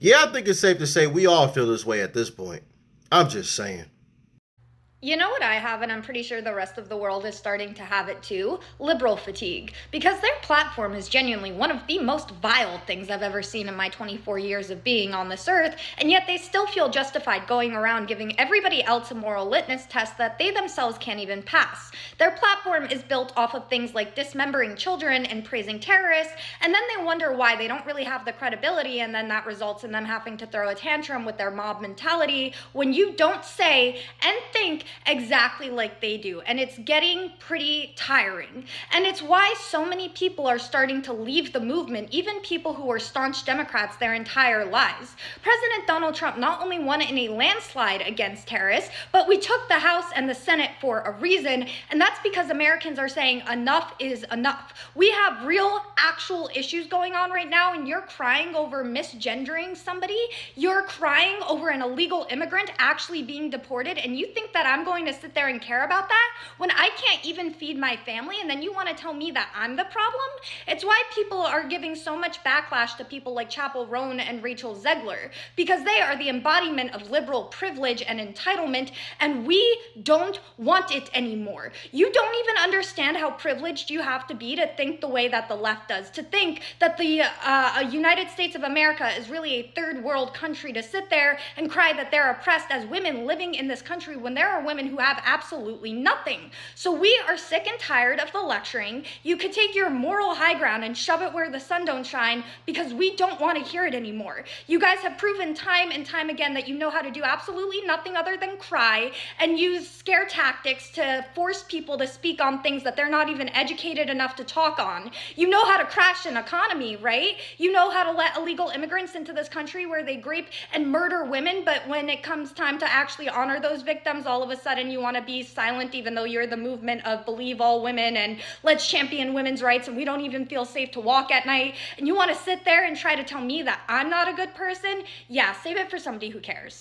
Yeah, I think it's safe to say we all feel this way at this point. I'm just saying. You know what I have, and I'm pretty sure the rest of the world is starting to have it too? Liberal fatigue. Because their platform is genuinely one of the most vile things I've ever seen in my 24 years of being on this earth, and yet they still feel justified going around giving everybody else a moral litmus test that they themselves can't even pass. Their platform is built off of things like dismembering children and praising terrorists, and then they wonder why they don't really have the credibility, and then that results in them having to throw a tantrum with their mob mentality when you don't say and think exactly like they do. And it's getting pretty tiring. And it's why so many people are starting to leave the movement, even people who were staunch Democrats their entire lives. President Donald Trump not only won in a landslide against terrorists, but we took the House and the Senate for a reason, and that's because Americans are saying enough is enough. We have real, actual issues going on right now, and you're crying over misgendering somebody. You're crying over an illegal immigrant actually being deported, and you think that I'm going to sit there and care about that when I can't even feed my family, and then you want to tell me that I'm the problem? It's why people are giving so much backlash to people like Chappell Roan and Rachel Zegler, because they are the embodiment of liberal privilege and entitlement, and we don't want it anymore. You don't even understand how privileged you have to be to think the way that the left does, to think that the United States of America is really a third world country, to sit there and cry that they're oppressed as women living in this country when there are women who have absolutely nothing. So we are sick and tired of the lecturing. You could take your moral high ground and shove it where the sun don't shine, because we don't want to hear it anymore. You guys have proven time and time again that you know how to do absolutely nothing other than cry and use scare tactics to force people to speak on things that they're not even educated enough to talk on. You know how to crash an economy, right? You know how to let illegal immigrants into this country where they rape and murder women, but when it comes time to actually honor those victims, all of a sudden you want to be silent, even though you're the movement of believe all women and let's champion women's rights, and we don't even feel safe to walk at night, and you want to sit there and try to tell me that I'm not a good person? Yeah, save it for somebody who cares.